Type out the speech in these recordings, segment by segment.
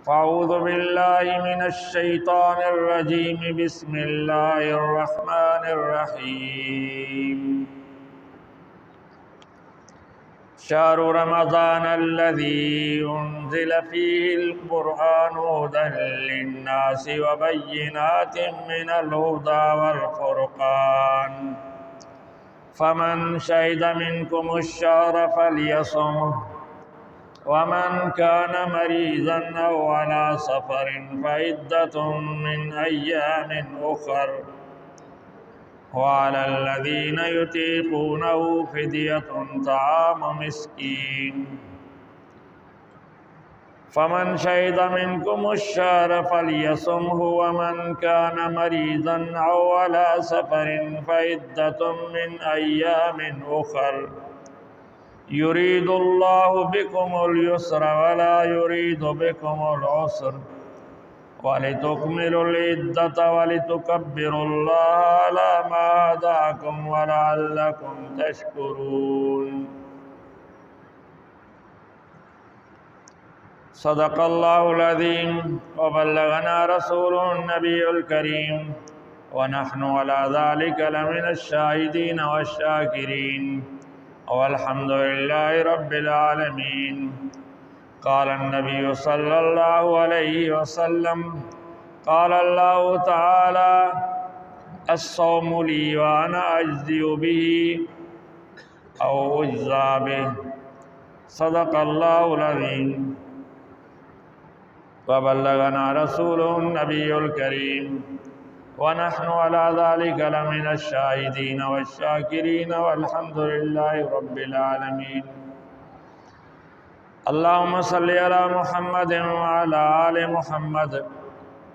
فاعوذ باللہ من الشیطان الرجیم بسم اللہ الرحمن الرحیم شہر رمضان الذی انزل فیہ القرآن ھدی للناس وبینات من الھدی والفرقان فمن شہد منکم الشہر فلیصمہ ومن كان مريضا أو على سفر فعدة من أيام أخر وعلى الذين يطيقونه فدية طعام مسكين فمن شهد منكم الشهر فليصمه ومن كان مريضا أو على سفر فعدة من أيام أخر يريد الله بكم اليسر ولا يريد بكم العسر ولتكملوا العدة ولتكبروا الله على ما هداكم ولعلكم تشكرون صدق الله العظيم وبلغنا رسوله النبي الكريم ونحن على ذلك لمن الشاهدين والشاكرين والحمد لله رب العالمين قال النبي صلى الله عليه وسلم قال الله تعالى الصوم لي وأنا أجزي به أو أجزى به صدق الله العظيم وبلغنا رسوله النبي الكريم ونحن على ذلك لمن الشاهدين والشاكرين والحمد لله رب العالمين اللهم صل على محمد وعلى آل محمد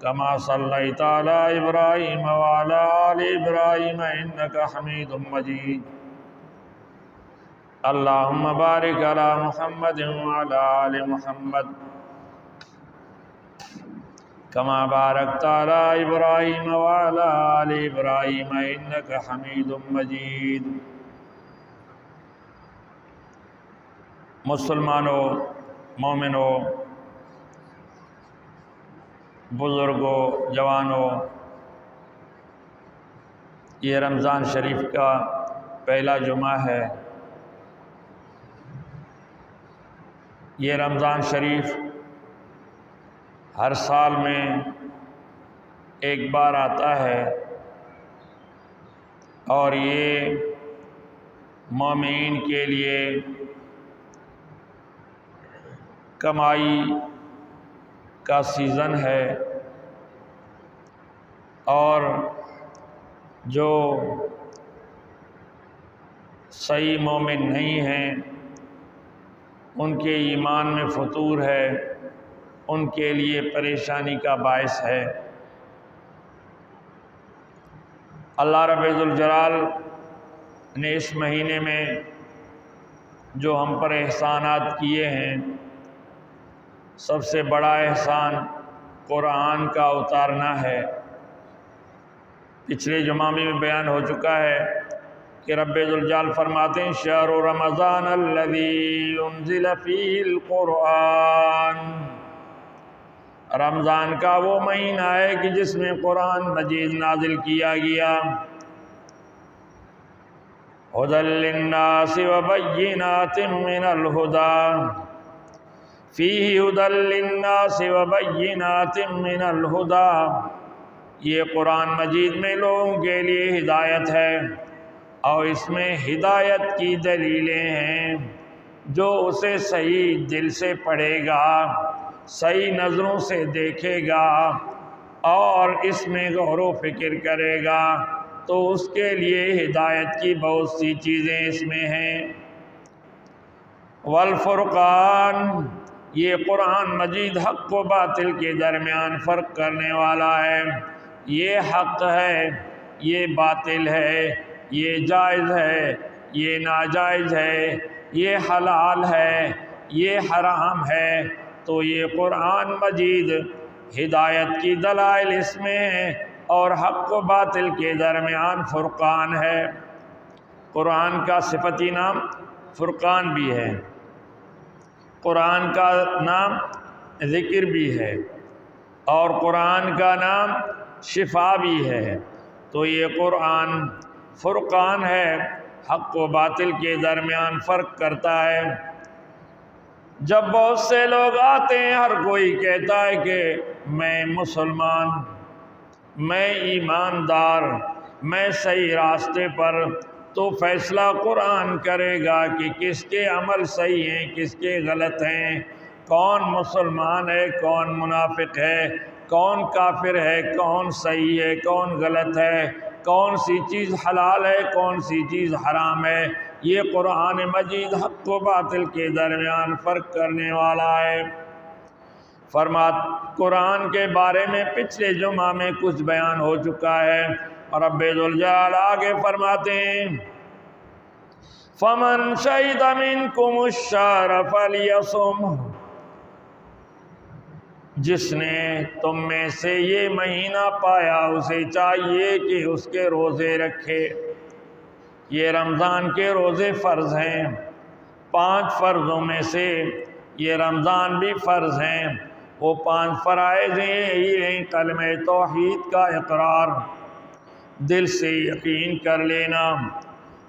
كما صليت على إبراهيم وعلى آل إبراهيم إنك حميد مجيد اللهم بارك على محمد وعلى آل محمد كما باركت على إبراهيم وعلى آل إبراهيم إنك حميد مجيد مسلمانوں، مومنوں، بزرگوں، جوانوں، یہ رمضان شریف کا پہلا جمعہ ہے۔ یہ رمضان شریف ہر سال میں ایک بار آتا ہے اور یہ مومنین کے لیے کمائی کا سیزن ہے، اور جو صحیح مومن نہیں ہیں ان کے ایمان میں فتور ہے، ان کے لیے پریشانی کا باعث ہے۔ اللہ رب ذوالجلال نے اس مہینے میں جو ہم پر احسانات کیے ہیں، سب سے بڑا احسان قرآن کا اتارنا ہے۔ پچھلے جمعہ میں بیان ہو چکا ہے کہ رب ذوالجلال فرماتے ہیں شہر رمضان الذی انزل فیہ القرآن، رمضان کا وہ مہینہ ہے کہ جس میں قرآن مجید نازل کیا گیا۔ ھدی للناس وبینات من الھدی، فیہ ھدی للناس وبینات من الھدی، یہ قرآن مجید میں لوگوں کے لیے ہدایت ہے اور اس میں ہدایت کی دلیلیں ہیں۔ جو اسے صحیح دل سے پڑھے گا، صحیح نظروں سے دیکھے گا اور اس میں غور و فکر کرے گا تو اس کے لیے ہدایت کی بہت سی چیزیں اس میں ہیں۔ والفرقان، یہ قرآن مجید حق و باطل کے درمیان فرق کرنے والا ہے۔ یہ حق ہے، یہ باطل ہے، یہ جائز ہے، یہ ناجائز ہے، یہ حلال ہے، یہ حرام ہے۔ تو یہ قرآن مجید ہدایت کی دلائل اس میں ہیں اور حق و باطل کے درمیان فرقان ہے۔ قرآن کا صفتی نام فرقان بھی ہے۔ قرآن کا نام ذکر بھی ہے اور قرآن کا نام شفا بھی ہے۔ تو یہ قرآن فرقان ہے، حق و باطل کے درمیان فرق کرتا ہے۔ جب بہت سے لوگ آتے ہیں، ہر کوئی کہتا ہے کہ میں مسلمان، میں ایماندار، میں صحیح راستے پر، تو فیصلہ قرآن کرے گا کہ کس کے عمل صحیح ہیں، کس کے غلط ہیں، کون مسلمان ہے، کون منافق ہے، کون کافر ہے، کون صحیح ہے، کون غلط ہے، کون سی چیز حلال ہے، کون سی چیز حرام ہے۔ یہ قرآن مجید حق و باطل کے درمیان فرق کرنے والا ہے۔ قرآن کے بارے میں پچھلے جمعہ میں کچھ بیان ہو چکا ہے، اور رب ذوالجلال آگے فرماتے ہیں فَمَنْ شَهِدَ مِنْكُمُ الشَّهْرَ فَلْيَصُمْهُ، جس نے تم میں سے یہ مہینہ پایا اسے چاہیے کہ اس کے روزے رکھے۔ یہ رمضان کے روزے فرض ہیں، 5 فرضوں میں سے یہ رمضان بھی فرض ہیں۔ وہ 5 فرائض ہیں، یہی ہیں کلمہ توحید کا اقرار، دل سے یقین کر لینا،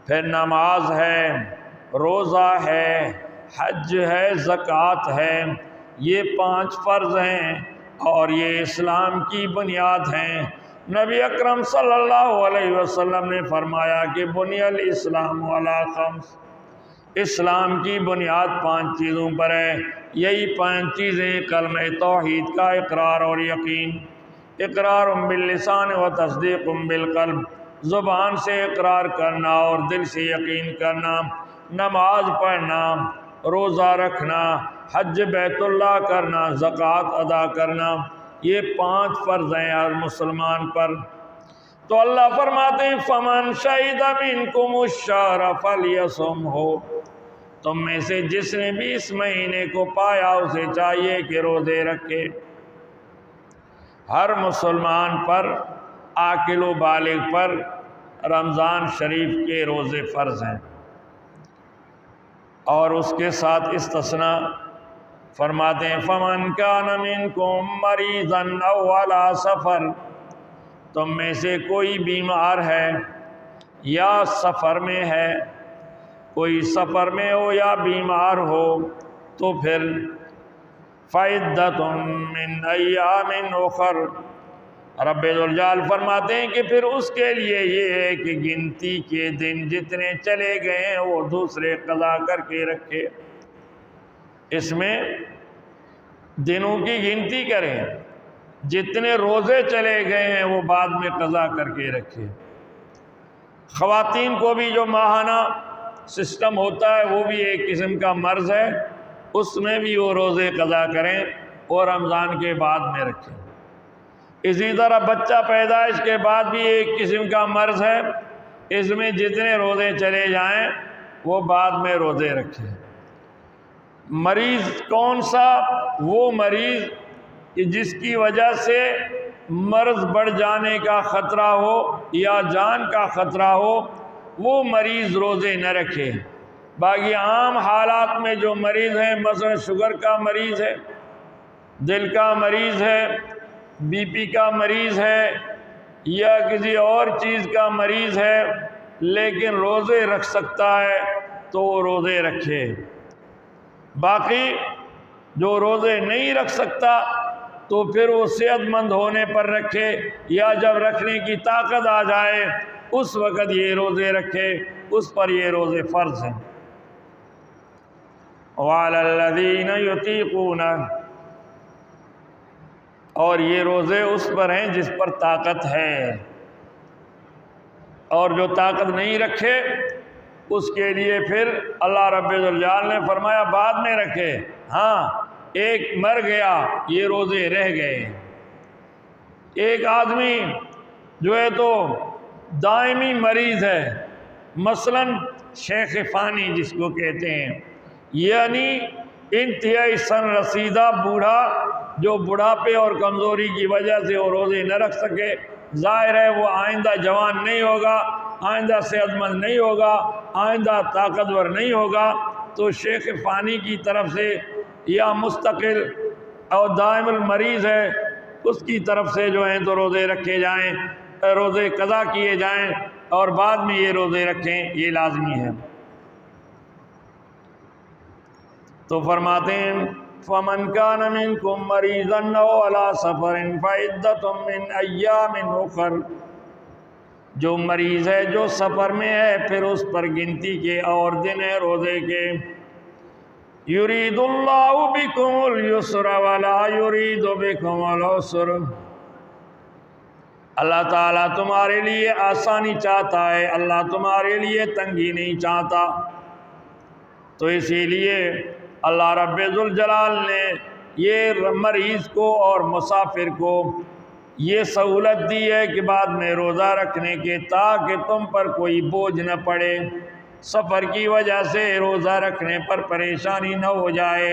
پھر نماز ہے، روزہ ہے، حج ہے، زکوٰۃ ہے۔ یہ 5 فرض ہیں اور یہ اسلام کی بنیاد ہیں۔ نبی اکرم صلی اللہ علیہ وسلم نے فرمایا کہ بنی الاسلام علی 5، اسلام کی بنیاد 5 چیزوں پر ہے۔ یہی 5 چیزیں کلمہ توحید کا اقرار اور یقین، اقرار باللسان و تصدیق بالقلب، زبان سے اقرار کرنا اور دل سے یقین کرنا، نماز پڑھنا، روزہ رکھنا، حج بیت اللہ کرنا، زکوٰۃ ادا کرنا، یہ 5 فرض ہیں ہر مسلمان پر۔ تو اللہ فرماتے ہیں فَمَنْ شَهِدَ مِنْكُمُ الشَّهْرَ فَلْيَصُمْهُ، تم میں سے جس نے بھی اس مہینے کو پایا اسے چاہیے کہ روزے رکھے۔ ہر مسلمان پر، عاقل و بالغ پر رمضان شریف کے روزے فرض ہیں، اور اس کے ساتھ استثناء فرماتے ہیں فَمَنْ كَانَ مِنْكُمْ مَرِيضًا أَوْ عَلَىٰ سَفَرٍ، تم میں سے کوئی بیمار ہے یا سفر میں ہے، کوئی سفر میں ہو یا بیمار ہو، تو پھر فَعِدَّةٌ مِّنْ أَيَّامٍ أُخَرَ، رب ذوالجلال فرماتے ہیں کہ پھر اس کے لیے یہ ہے کہ گنتی کے دن جتنے چلے گئے ہیں وہ دوسرے قضا کر کے رکھے۔ اس میں دنوں کی گنتی کریں، جتنے روزے چلے گئے ہیں وہ بعد میں قضا کر کے رکھے۔ خواتین کو بھی جو ماہانہ سسٹم ہوتا ہے وہ بھی ایک قسم کا مرض ہے، اس میں بھی وہ روزے قضا کریں اور رمضان کے بعد میں رکھیں۔ اسی طرح بچہ پیدائش کے بعد بھی ایک قسم کا مرض ہے، اس میں جتنے روزے چلے جائیں وہ بعد میں روزے رکھیں۔ مریض کون سا؟ وہ مریض کہ جس کی وجہ سے مرض بڑھ جانے کا خطرہ ہو یا جان کا خطرہ ہو، وہ مریض روزے نہ رکھے۔ باقی عام حالات میں جو مریض ہیں، مثلا شوگر کا مریض ہے، دل کا مریض ہے، بی پی کا مریض ہے، یا کسی اور چیز کا مریض ہے لیکن روزے رکھ سکتا ہے تو وہ روزے رکھے۔ باقی جو روزے نہیں رکھ سکتا تو پھر وہ صحت مند ہونے پر رکھے، یا جب رکھنے کی طاقت آ جائے اس وقت یہ روزے رکھے، اس پر یہ روزے فرض ہیں۔ وَعَلَى الَّذِينَ يُطِيقُونَهُ، اور یہ روزے اس پر ہیں جس پر طاقت ہے، اور جو طاقت نہیں رکھے اس کے لیے پھر اللہ رب الجلال نے فرمایا بعد میں رکھے۔ ہاں، ایک مر گیا یہ روزے رہ گئے۔ ایک آدمی جو ہے تو دائمی مریض ہے، مثلا شیخ فانی جس کو کہتے ہیں، یعنی انتہائی سن رسیدہ بوڑھا جو بڑھاپے اور کمزوری کی وجہ سے وہ روزے نہ رکھ سکے، ظاہر ہے وہ آئندہ جوان نہیں ہوگا، آئندہ صحت مند نہیں ہوگا، آئندہ طاقتور نہیں ہوگا، تو شیخ فانی کی طرف سے یا مستقل اور دائم المریض ہے اس کی طرف سے جو ہیں تو روزے رکھے جائیں، روزے قضا کیے جائیں اور بعد میں یہ روزے رکھیں، یہ لازمی ہے۔ تو فرماتے ہیں فَمَنْ كَانَ مِنْكُمْ مَرِيضًا أَوْ عَلَىٰ سَفَرٍ فَعِدَّةٌ مِّنْ أَيَّامٍ أُخَرَ، جو مریض ہے، جو سفر میں ہے، پھر اس پر گنتی کے اور دن ہے روزے کے۔ يُرِيدُ اللَّهُ بِكُمُ الْيُسْرَ وَلَا يُرِيدُ بِكُمُ الْعُسْرَ، اللہ تعالیٰ تمہارے لیے آسانی چاہتا ہے، اللہ تمہارے لیے تنگی نہیں چاہتا۔ تو اسی لیے اللہ رب ذوالجلال نے یہ مریض کو اور مسافر کو یہ سہولت دی ہے کہ بعد میں روزہ رکھنے کے، تاکہ تم پر کوئی بوجھ نہ پڑے، سفر کی وجہ سے روزہ رکھنے پر پریشانی نہ ہو جائے،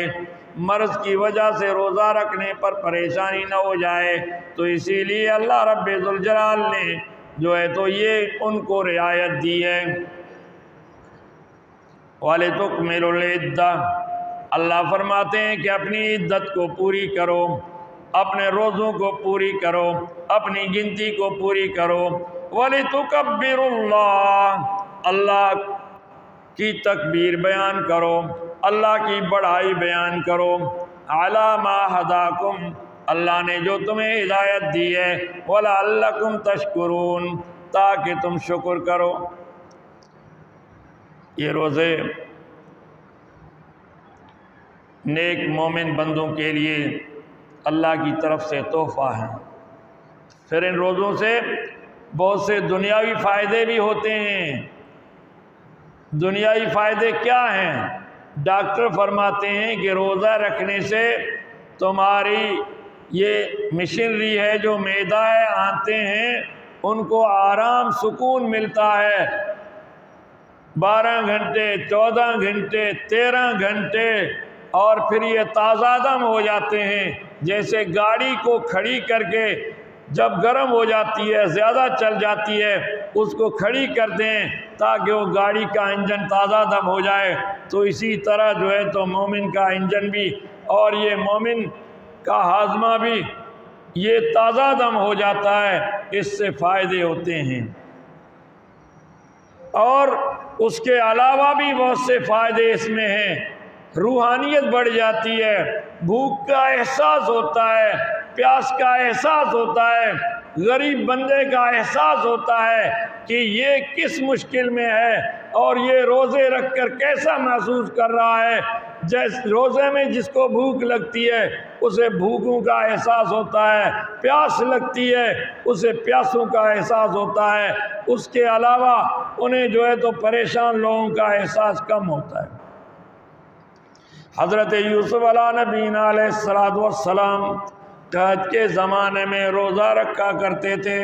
مرض کی وجہ سے روزہ رکھنے پر پریشانی نہ ہو جائے۔ تو اسی لیے اللہ رب ذوالجلال نے جو ہے تو یہ ان کو رعایت دی ہے۔ وَلِتُكْمِلُوا الْعِدَّةَ، اللہ فرماتے ہیں کہ اپنی عدت کو پوری کرو، اپنے روزوں کو پوری کرو، اپنی گنتی کو پوری کرو۔ وَلِتُكَبِّرُوا اللَّهَ، اللہ کی تکبیر بیان کرو، اللہ کی بڑائی بیان کرو۔ عَلَىٰ مَا هَدَاكُمْ، اللہ نے جو تمہیں ہدایت دی ہے۔ وَلَعَلَّكُمْ تَشْكُرُونَ، تاکہ تم شکر کرو۔ یہ روزے نیک مومن بندوں کے لیے اللہ کی طرف سے تحفہ ہیں۔ پھر ان روزوں سے بہت سے دنیاوی فائدے بھی ہوتے ہیں۔ دنیاوی فائدے کیا ہیں؟ ڈاکٹر فرماتے ہیں کہ روزہ رکھنے سے تمہاری یہ مشینری ہے جو معدہ ہے، آنتے ہیں، ان کو آرام سکون ملتا ہے۔ 12 گھنٹے، 14 گھنٹے، 13 گھنٹے، اور پھر یہ تازہ دم ہو جاتے ہیں۔ جیسے گاڑی کو کھڑی کر کے جب گرم ہو جاتی ہے، زیادہ چل جاتی ہے، اس کو کھڑی کر دیں تاکہ وہ گاڑی کا انجن تازہ دم ہو جائے، تو اسی طرح جو ہے تو مومن کا انجن بھی اور یہ مومن کا ہاضمہ بھی یہ تازہ دم ہو جاتا ہے۔ اس سے فائدے ہوتے ہیں، اور اس کے علاوہ بھی بہت سے فائدے اس میں ہیں۔ روحانیت بڑھ جاتی ہے، بھوک کا احساس ہوتا ہے، پیاس کا احساس ہوتا ہے، غریب بندے کا احساس ہوتا ہے کہ یہ کس مشکل میں ہے اور یہ روزے رکھ کر کیسا محسوس کر رہا ہے۔ جیسے روزے میں جس کو بھوک لگتی ہے اسے بھوکوں کا احساس ہوتا ہے، پیاس لگتی ہے اسے پیاسوں کا احساس ہوتا ہے، اس کے علاوہ انہیں جو ہے تو پریشان لوگوں کا احساس کم ہوتا ہے۔ حضرت یوسف علیہ نبینا علیہ السلام قحط کے زمانے میں روزہ رکھا کرتے تھے۔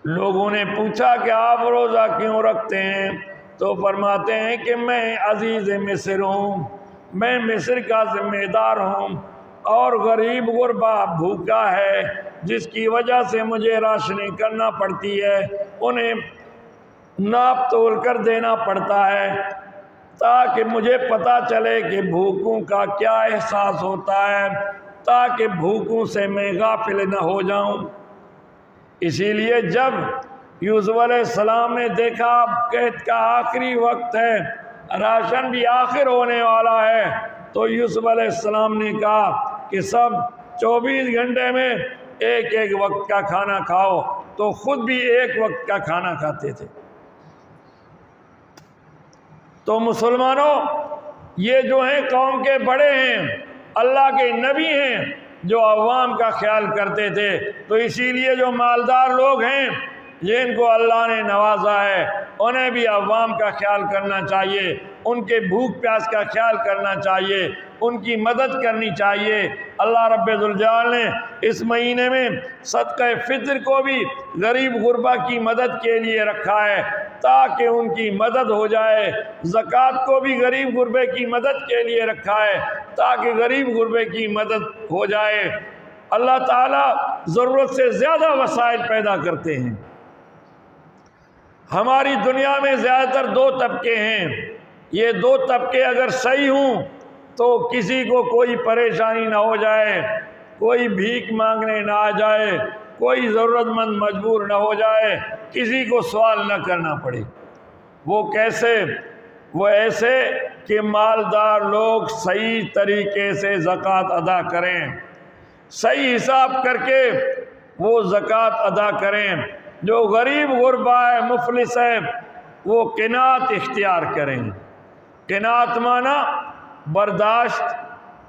لوگوں نے پوچھا کہ آپ روزہ کیوں رکھتے ہیں؟ تو فرماتے ہیں کہ میں عزیز مصر ہوں، میں مصر کا ذمہ دار ہوں، اور غریب غربا بھوکا ہے جس کی وجہ سے مجھے راشنیں کرنا پڑتی ہے، انہیں ناپ تول کر دینا پڑتا ہے، تاکہ مجھے پتہ چلے کہ بھوکوں کا کیا احساس ہوتا ہے، تاکہ بھوکوں سے میں غافل نہ ہو جاؤں۔ اسی لیے جب یوسف علیہ السلام نے دیکھا اب قحط کا آخری وقت ہے، راشن بھی آخر ہونے والا ہے، تو یوسف علیہ السلام نے کہا کہ سب 24 گھنٹے میں ایک ایک وقت کا کھانا کھاؤ، تو خود بھی ایک وقت کا کھانا کھاتے تھے۔ تو مسلمانوں، یہ جو ہیں قوم کے بڑے ہیں، اللہ کے نبی ہیں جو عوام کا خیال کرتے تھے، تو اسی لیے جو مالدار لوگ ہیں جن کو اللہ نے نوازا ہے انہیں بھی عوام کا خیال کرنا چاہیے، ان کے بھوک پیاس کا خیال کرنا چاہیے، ان کی مدد کرنی چاہیے۔ اللہ رب ذوالجلال نے اس مہینے میں صدقہ فطر کو بھی غریب غربا کی مدد کے لیے رکھا ہے تاکہ ان کی مدد ہو جائے، زکوٰۃ کو بھی غریب غربے کی مدد کے لیے رکھا ہے تاکہ غریب غربے کی مدد ہو جائے۔ اللہ تعالیٰ ضرورت سے زیادہ وسائل پیدا کرتے ہیں۔ ہماری دنیا میں زیادہ تر 2 طبقے ہیں، یہ 2 طبقے اگر صحیح ہوں تو کسی کو کوئی پریشانی نہ ہو جائے، کوئی بھیک مانگنے نہ آ جائے، کوئی ضرورت مند مجبور نہ ہو جائے، کسی کو سوال نہ کرنا پڑے۔ وہ کیسے؟ وہ ایسے کہ مالدار لوگ صحیح طریقے سے زکوٰۃ ادا کریں، صحیح حساب کر کے وہ زکوٰۃ ادا کریں۔ جو غریب غربا ہے، مفلس ہے، وہ قناعت اختیار کریں۔ قناعت مانا برداشت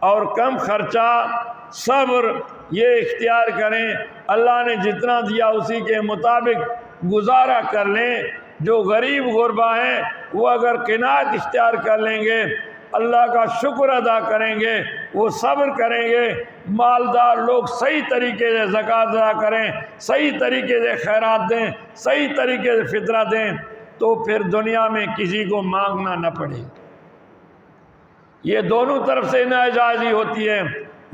اور کم خرچہ، صبر، یہ اختیار کریں۔ اللہ نے جتنا دیا اسی کے مطابق گزارا کر لیں۔ جو غریب غربا ہیں وہ اگر قناعت اختیار کر لیں گے، اللہ کا شکر ادا کریں گے، وہ صبر کریں گے، مالدار لوگ صحیح طریقے سے زکوٰۃ ادا کریں، صحیح طریقے سے خیرات دیں، صحیح طریقے سے فطرہ دیں، تو پھر دنیا میں کسی کو مانگنا نہ پڑے۔ یہ دونوں طرف سے ناجائزی ہوتی ہے،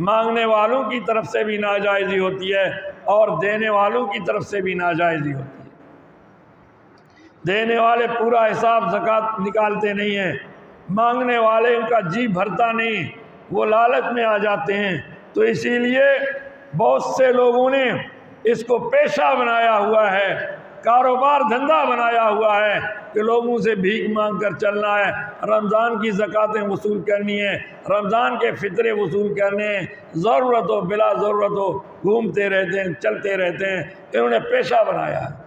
مانگنے والوں کی طرف سے بھی ناجائزی ہوتی ہے اور دینے والوں کی طرف سے بھی ناجائزی ہوتی ہے۔ دینے والے پورا حساب زکوٰۃ نکالتے نہیں ہیں، مانگنے والے ان کا جی بھرتا نہیں، وہ لالچ میں آ جاتے ہیں۔ تو اسی لیے بہت سے لوگوں نے اس کو پیشہ بنایا ہوا ہے، کاروبار دھندا بنایا ہوا ہے کہ لوگوں سے بھیک مانگ کر چلنا ہے، رمضان کی زکوٰۃیں وصول کرنی ہے، رمضان کے فطرے وصول کرنے ہیں، ضرورت ہو بلا ضرورت ہو گھومتے رہتے ہیں، چلتے رہتے ہیں۔ انہوں نے پیشہ بنایا ہے۔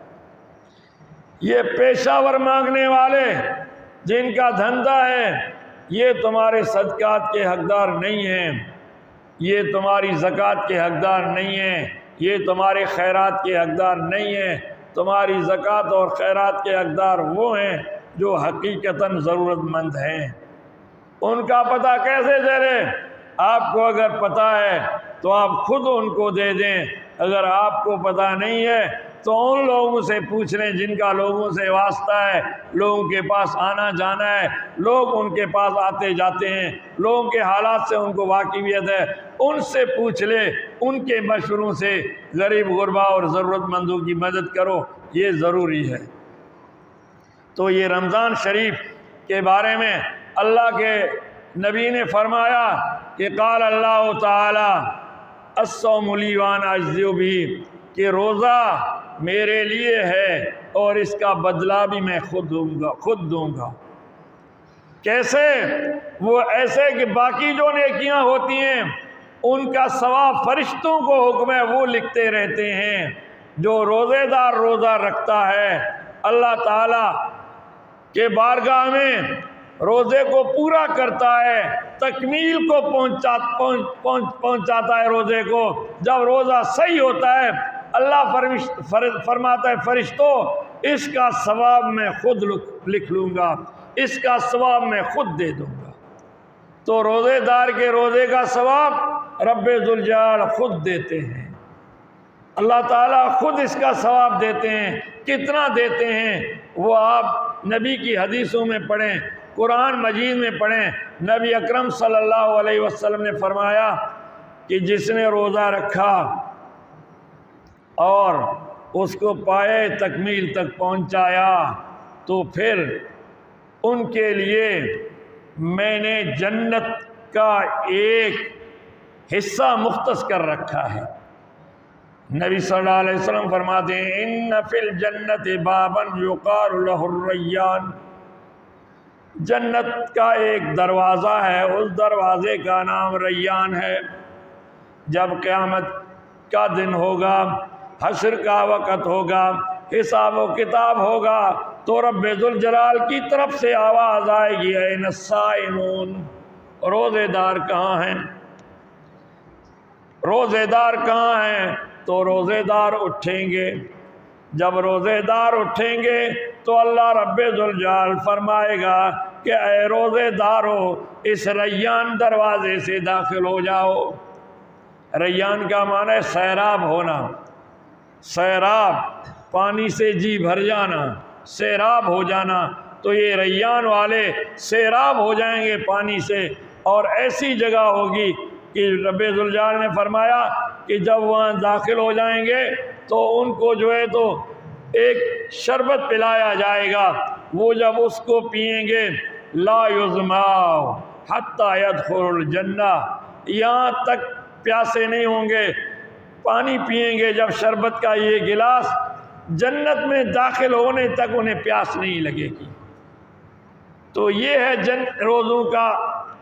یہ پیشہ ور مانگنے والے جن کا دھندا ہے، یہ تمہارے صدقات کے حقدار نہیں ہیں، یہ تمہاری زکوٰۃ کے حقدار نہیں ہیں، یہ تمہارے خیرات کے حقدار نہیں ہیں۔ تمہاری زکوٰۃ اور خیرات کے حقدار وہ ہیں جو حقیقتاً ضرورت مند ہیں۔ ان کا پتہ کیسے چلے؟ آپ کو اگر پتہ ہے تو آپ خود ان کو دے دیں، اگر آپ کو پتہ نہیں ہے تو ان لوگوں سے پوچھ لیں جن کا لوگوں سے واسطہ ہے، لوگوں کے پاس آنا جانا ہے، لوگ ان کے پاس آتے جاتے ہیں، لوگوں کے حالات سے ان کو واقفیت ہے، ان سے پوچھ لے، ان کے مشوروں سے غریب غربا اور ضرورت مندوں کی مدد کرو، یہ ضروری ہے۔ تو یہ رمضان شریف کے بارے میں اللہ کے نبی نے فرمایا کہ قال اللہ تعالی الصوم لی وانا اجزی بہ، کہ روزہ میرے لیے ہے اور اس کا بدلہ بھی میں خود دوں گا۔ کیسے؟ وہ ایسے کہ باقی جو نیکیاں ہوتی ہیں ان کا ثواب فرشتوں کو حکم ہے، وہ لکھتے رہتے ہیں۔ جو روزے دار روزہ رکھتا ہے، اللہ تعالیٰ کے بارگاہ میں روزے کو پورا کرتا ہے، تکمیل کو پہنچاتا ہے روزے کو۔ جب روزہ صحیح ہوتا ہے، اللہ فرماتا ہے فرشتوں، اس کا ثواب میں خود لکھ لوں گا، اس کا ثواب میں خود دے دوں گا۔ تو روزے دار کے روزے کا ثواب رب ذوالجلال خود دیتے ہیں، اللہ تعالیٰ خود اس کا ثواب دیتے ہیں۔ کتنا دیتے ہیں وہ آپ نبی کی حدیثوں میں پڑھیں، قرآن مجید میں پڑھیں۔ نبی اکرم صلی اللہ علیہ وسلم نے فرمایا کہ جس نے روزہ رکھا اور اس کو پائے تکمیل تک پہنچایا تو پھر ان کے لیے میں نے جنت کا ایک حصہ مختص کر رکھا ہے۔ نبی صلی اللہ علیہ وسلم فرماتے ہیں ان فی الجنت بابا یقال لہ الریان، جنت کا ایک دروازہ ہے، اس دروازے کا نام ریان ہے۔ جب قیامت کا دن ہوگا، حشر کا وقت ہوگا، حساب و کتاب ہوگا، تو رب ذوالجلال کی طرف سے آواز آئے گی این الصائمون، روزے دار کہاں ہیں؟ روزے دار کہاں ہیں؟ تو روزے دار اٹھیں گے۔ جب روزے دار اٹھیں گے تو اللہ رب ذوالجلال فرمائے گا کہ اے روزے دارو، اس ریان دروازے سے داخل ہو جاؤ۔ ریان کا معنی ہے سیراب ہونا، سیراب، پانی سے جی بھر جانا، سیراب ہو جانا۔ تو یہ ریان والے سیراب ہو جائیں گے پانی سے، اور ایسی جگہ ہوگی کہ رب ذوالجلال نے فرمایا کہ جب وہاں داخل ہو جائیں گے تو ان کو جو ہے تو ایک شربت پلایا جائے گا، وہ جب اس کو پئیں گے لا یظماؤ، حتی یدخل الجنہ، یہاں تک پیاسے نہیں ہوں گے، پانی پئیں گے جب شربت کا یہ گلاس، جنت میں داخل ہونے تک انہیں پیاس نہیں لگے گی۔ تو یہ ہے روزوں کا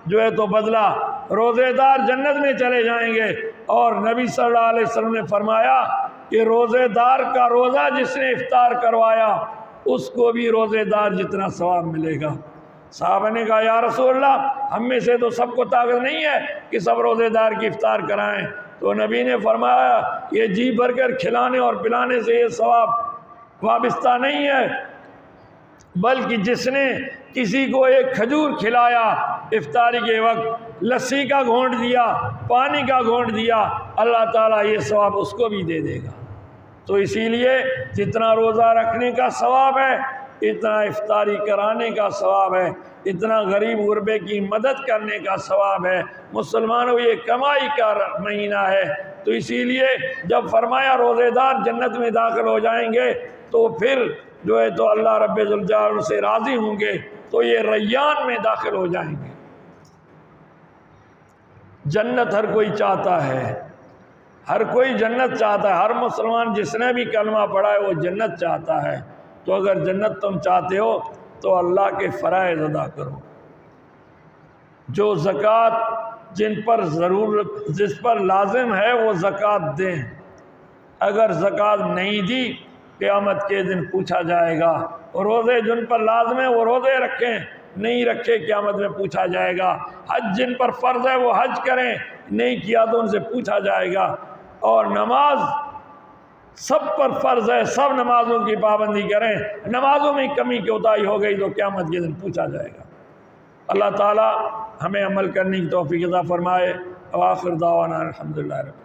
جو ہے تو بدلہ، روزے دار جنت میں چلے جائیں گے۔ اور نبی صلی اللہ علیہ وسلم نے فرمایا کہ روزے دار کا روزہ جس نے افطار کروایا اس کو بھی روزے دار جتنا ثواب ملے گا۔ صحابہ نے کہا یا رسول اللہ، ہم میں سے تو سب کو طاقت نہیں ہے کہ سب روزے دار کی افطار کرائیں۔ تو نبی نے فرمایا یہ جی بھر کر کھلانے اور پلانے سے یہ ثواب وابستہ نہیں ہے، بلکہ جس نے کسی کو ایک کھجور کھلایا افطاری کے وقت، لسی کا گھونٹ دیا، پانی کا گھونٹ دیا، اللہ تعالیٰ یہ ثواب اس کو بھی دے دے گا۔ تو اسی لیے جتنا روزہ رکھنے کا ثواب ہے اتنا افطاری کرانے کا ثواب ہے، اتنا غریب غربے کی مدد کرنے کا ثواب ہے۔ مسلمانوں یہ کمائی کا مہینہ ہے، تو اسی لیے جب فرمایا روزے دار جنت میں داخل ہو جائیں گے تو پھر جو ہے تو اللہ رب ذوالجلال سے راضی ہوں گے تو یہ ریان میں داخل ہو جائیں گے۔ جنت ہر کوئی چاہتا ہے، ہر کوئی جنت چاہتا ہے، ہر مسلمان جس نے بھی کلمہ پڑھا ہے وہ جنت چاہتا ہے۔ تو اگر جنت تم چاہتے ہو تو اللہ کے فرائض ادا کرو، جو زکوٰۃ جن پر جس پر لازم ہے وہ زکوٰۃ دیں۔ اگر زکوٰۃ نہیں دی قیامت کے دن پوچھا جائے گا۔ روزے جن پر لازم ہے وہ روزے رکھیں، نہیں رکھے قیامت میں پوچھا جائے گا۔ حج جن پر فرض ہے وہ حج کریں، نہیں کیا تو ان سے پوچھا جائے گا۔ اور نماز سب پر فرض ہے، سب نمازوں کی پابندی کریں، نمازوں میں کمی کوتاہی ہو گئی تو قیامت کے دن پوچھا جائے گا۔ اللہ تعالی ہمیں عمل کرنے کی توفیق عطا فرمائے۔ وآخر دعوانا الحمدللہ رب العالمین۔